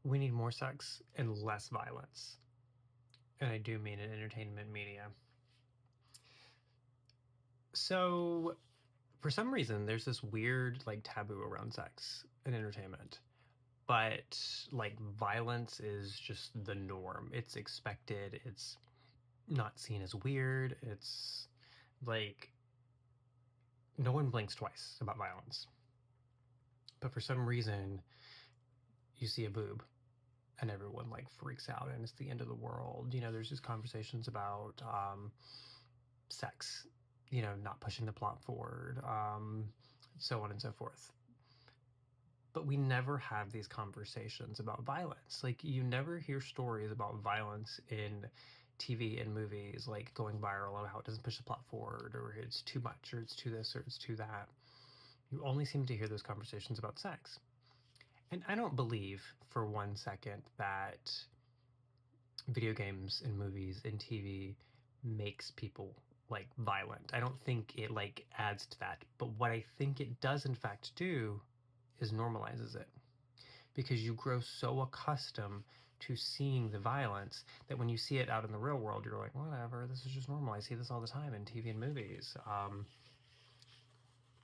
We need more sex and less violence. And I do mean in entertainment media. So, for some reason, there's this weird, like, taboo around sex and entertainment. But, like, violence is just the norm. It's expected. It's not seen as weird. It's like no one blinks twice about violence. But for some reason, you see a boob and everyone like freaks out and it's the end of the world. There's just conversations about sex, not pushing the plot forward, so on and so forth. But we never have these conversations about violence. Like, you never hear stories about violence in TV and movies, like going viral about how it doesn't push the plot forward, or it's too much, or it's too this, or it's too that. You only seem to hear those conversations about sex. And I don't believe for one second that video games and movies and TV makes people like violent. I don't think it like adds to that. But what I think it does in fact do is normalizes it, because you grow so accustomed to seeing the violence that when you see it out in the real world, you're like, whatever, this is just normal. I see this all the time in TV and movies.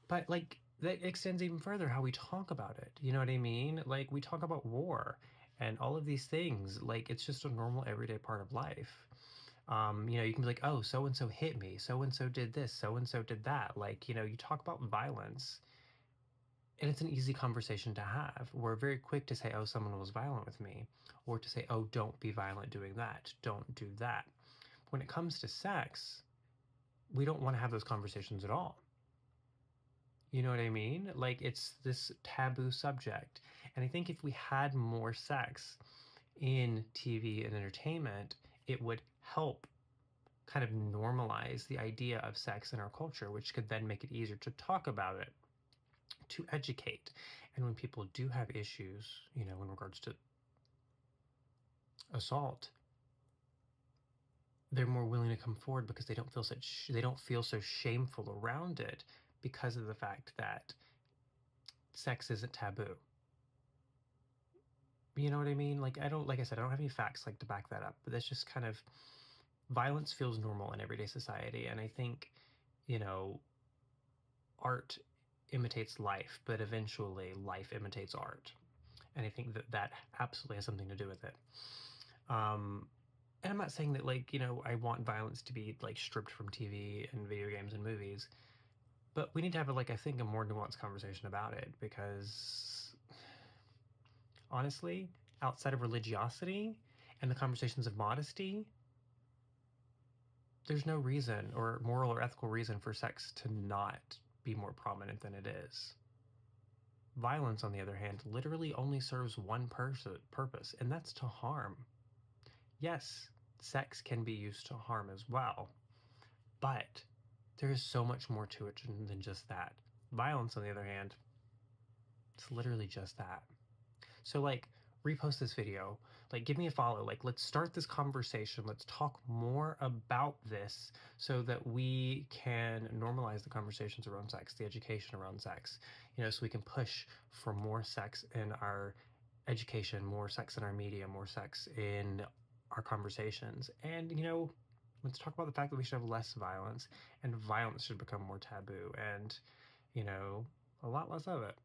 But like that extends even further how we talk about it. You know what I mean? Like, we talk about war and all of these things. Like, it's just a normal everyday part of life. You can be like, oh, so and so hit me, so and so did this, so and so did that. Like, you talk about violence and it's an easy conversation to have. We're very quick to say, oh, someone was violent with me, or to say, oh, don't be violent doing that, don't do that. When it comes to sex, we don't want to have those conversations at all. You know what I mean? Like, it's this taboo subject. And I think if we had more sex in TV and entertainment, it would help kind of normalize the idea of sex in our culture, which could then make it easier to talk about it, to educate. And when people do have issues, in regards to assault, they're more willing to come forward because they don't feel so shameful around it, because of the fact that sex isn't taboo. You know what I mean? Like I said, I don't have any facts like to back that up, but that's just kind of, violence feels normal in everyday society. And I think, you know, art imitates life, but eventually life imitates art. And I think that that absolutely has something to do with it. Um, and I'm not saying that, like, I want violence to be like stripped from TV and video games and movies, but we need to have like, I think, a more nuanced conversation about it, because honestly, outside of religiosity and the conversations of modesty, there's no reason or moral or ethical reason for sex to not be more prominent than it is. Violence, on the other hand, literally only serves one purpose, and that's to harm. Yes, sex can be used to harm as well, but there is so much more to it than just that. Violence, on the other hand, it's literally just that. So, like, repost this video, like, give me a follow, like, let's start this conversation, let's talk more about this so that we can normalize the conversations around sex, the education around sex, so we can push for more sex in our education, more sex in our media, more sex in our conversations. And, let's talk about the fact that we should have less violence, and violence should become more taboo, and, you know, a lot less of it.